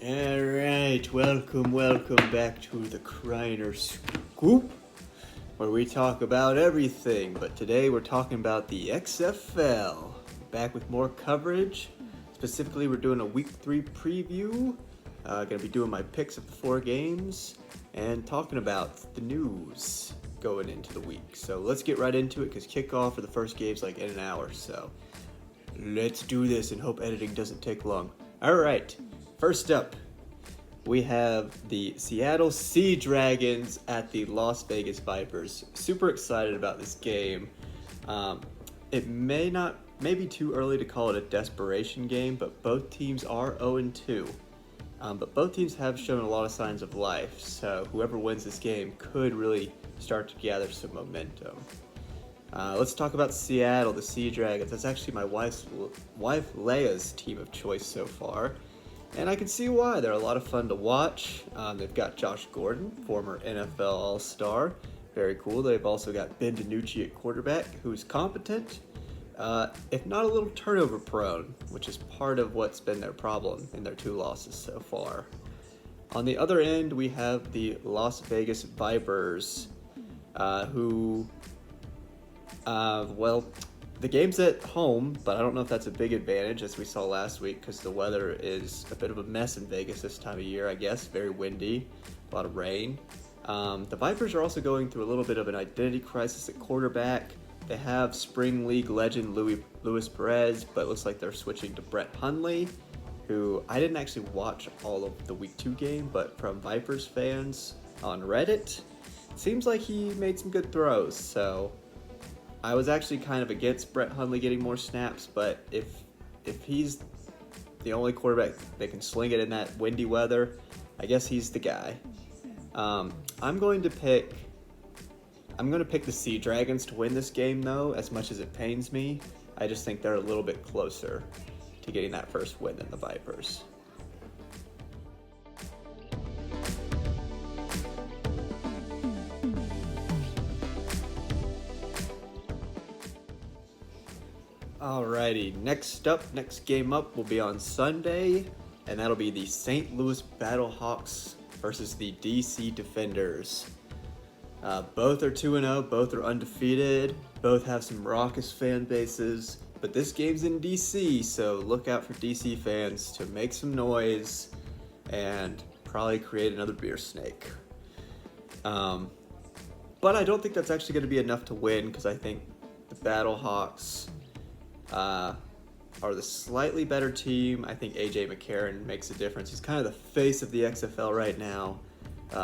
Alright, welcome back to the Kriner Scoop, where we talk about everything, but today we're talking about the XFL. Back with more coverage. Specifically, we're doing a Week 3 preview. Gonna be doing my picks of the 4 games, and talking about the news going into the week. So let's get right into it, because kickoff for the first game's like in an hour, so let's do this and hope editing doesn't take long. Alright. First up, we have the Seattle Sea Dragons at the Las Vegas Vipers. Super excited about this game. It may be too early to call it a desperation game, but both teams are 0-2. But both teams have shown a lot of signs of life, so whoever wins this game could really start to gather some momentum. Let's talk about Seattle, the Sea Dragons. That's actually my wife Leia's team of choice so far. And I can see why. They're a lot of fun to watch. They've got Josh Gordon, former NFL All-Star. Very cool. They've also got Ben DiNucci at quarterback, who's competent, if not a little turnover prone, which is part of what's been their problem in their 2 losses so far. On the other end, we have the Las Vegas Vipers, the game's at home, but I don't know if that's a big advantage, as we saw last week, because the weather is a bit of a mess in Vegas this time of year, I guess. Very windy, a lot of rain. The Vipers are also going through a little bit of an identity crisis at quarterback. They have Spring League legend Luis Perez, but it looks like they're switching to Brett Hundley, who I didn't actually watch all of the Week 2 game, but from Vipers fans on Reddit, it seems like he made some good throws, so I was actually kind of against Brett Hundley getting more snaps, but if he's the only quarterback that can sling it in that windy weather, I guess he's the guy. I'm going to pick the Sea Dragons to win this game, though, as much as it pains me. I just think they're a little bit closer to getting that first win than the Vipers. Alrighty, next game up will be on Sunday, and that'll be the St. Louis Battlehawks versus the DC Defenders. Both are 2-0, both are undefeated, both have some raucous fan bases, but this game's in DC, so look out for DC fans to make some noise and probably create another beer snake. But I don't think that's actually going to be enough to win, because I think the Battlehawks are the slightly better team. I think AJ McCarron makes a difference. He's kind of the face of the XFL right now.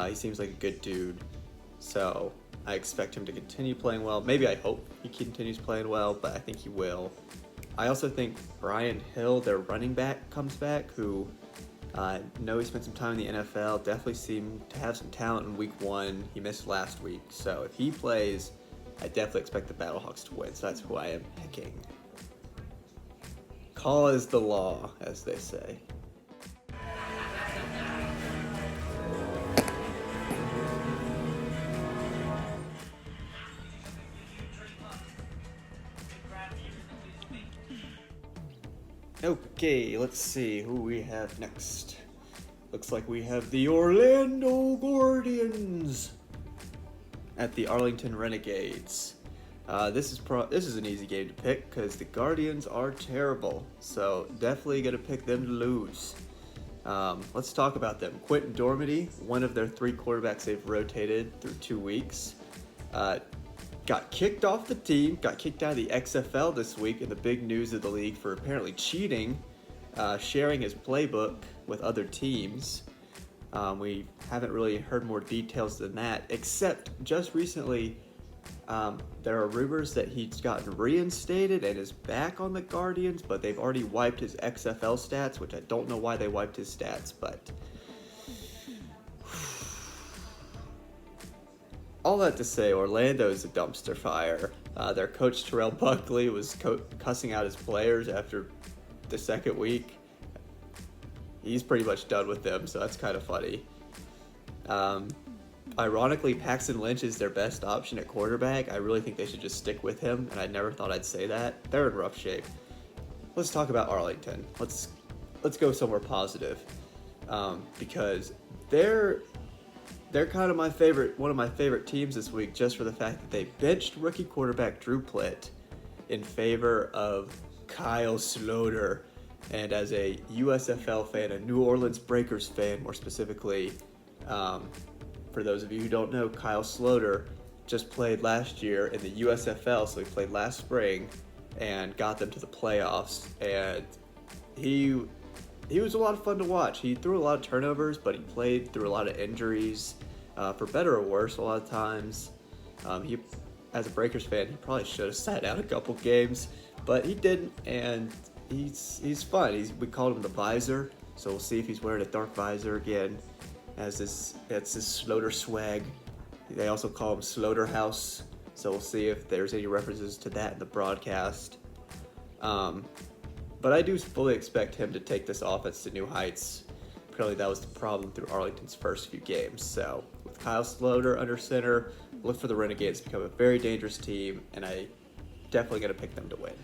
He seems like a good dude, so I expect him to continue playing well. Maybe I hope he continues playing well, but I think he will. I also think Brian Hill, their running back, comes back, who know he spent some time in the NFL, definitely seemed to have some talent in Week 1. He missed last week, so if he plays, I definitely expect the Battlehawks to win, so that's who I am picking. Call is the law, as they say. Okay, let's see who we have next. Looks like we have the Orlando Guardians at the Arlington Renegades. This is an easy game to pick, because the Guardians are terrible, so definitely gonna pick them to lose. Let's talk about them. Quentin Dormady, one of their 3 quarterbacks they've rotated through 2 weeks, got kicked off the team, got kicked out of the XFL this week in the big news of the league for apparently cheating, sharing his playbook with other teams. We haven't really heard more details than that, except just recently there are rumors that he's gotten reinstated and is back on the Guardians, but they've already wiped his XFL stats, which I don't know why they wiped his stats, but all that to say, Orlando is a dumpster fire. Their coach Terrell Buckley was cussing out his players after the second week. He's pretty much done with them, so that's kind of funny. Ironically, Paxton Lynch is their best option at quarterback. I really think they should just stick with him, and I never thought I'd say that. They're in rough shape. Let's talk about Arlington. Let's go somewhere positive. because they're kind of one of my favorite teams this week, just for the fact that they benched rookie quarterback Drew Plitt in favor of Kyle Sloter. And as a USFL fan, a New Orleans Breakers fan more specifically, for those of you who don't know, Kyle Sloter just played last year in the USFL, so he played last spring and got them to the playoffs. And he was a lot of fun to watch. He threw a lot of turnovers, but he played through a lot of injuries, for better or worse a lot of times. He, as a Breakers fan, he probably should have sat out a couple games, but he didn't, and he's fun. We called him the Visor, so we'll see if he's wearing a dark visor again. That's his Sloter swag. They also call him Slaughterhouse, so we'll see if there's any references to that in the broadcast. But I do fully expect him to take this offense to new heights. Apparently that was the problem through Arlington's first few games. So with Kyle Sloter under center, look for the Renegades to become a very dangerous team, and I definitely going to pick them to win.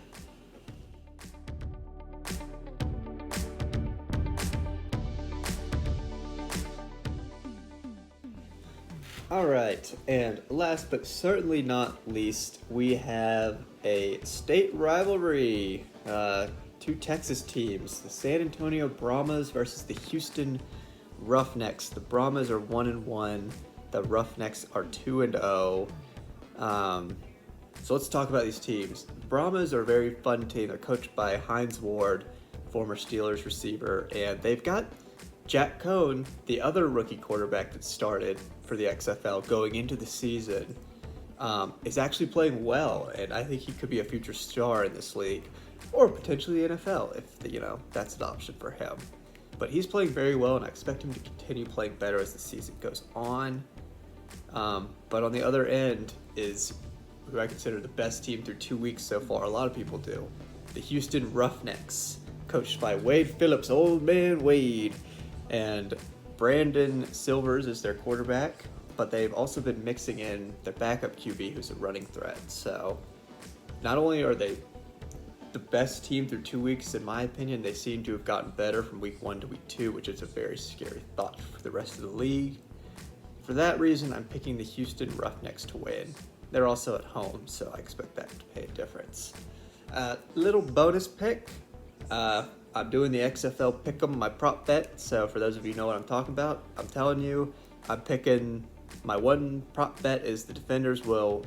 All right, and last but certainly not least, we have a state rivalry. Two Texas teams, the San Antonio Brahmas versus the Houston Roughnecks. The Brahmas are 1-1. The Roughnecks are 2-0. So let's talk about these teams. The Brahmas are a very fun team. They're coached by Hines Ward, former Steelers receiver, and they've got Jack Cohn, the other rookie quarterback that started for the XFL going into the season, is actually playing well, and I think he could be a future star in this league, or potentially the NFL if that's an option for him. But he's playing very well, and I expect him to continue playing better as the season goes on. But on the other end is who I consider the best team through 2 weeks so far. A lot of people do. The Houston Roughnecks, coached by Wade Phillips, old man Wade. And Brandon Silvers is their quarterback, but they've also been mixing in their backup QB, who's a running threat. So not only are they the best team through 2 weeks, in my opinion, they seem to have gotten better from week 1 to week 2, which is a very scary thought for the rest of the league. For that reason, I'm picking the Houston Roughnecks to win. They're also at home, so I expect that to pay a difference. Little bonus pick. I'm doing the XFL Pick'em, my prop bet. So for those of you who know what I'm talking about, I'm telling you, I'm picking, my one prop bet is the Defenders will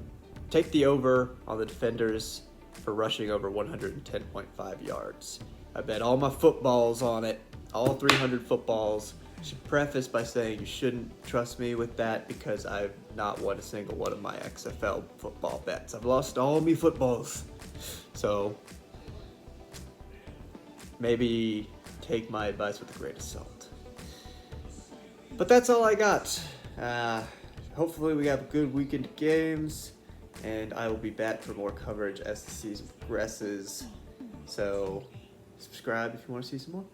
take the over on the Defenders for rushing over 110.5 yards. I bet all my footballs on it, all 300 footballs. Should preface by saying you shouldn't trust me with that because I've not won a single one of my XFL football bets. I've lost all my footballs. So maybe take my advice with a grain of salt. But that's all I got. Hopefully we have a good weekend of games, and I will be back for more coverage as the season progresses. So subscribe if you want to see some more.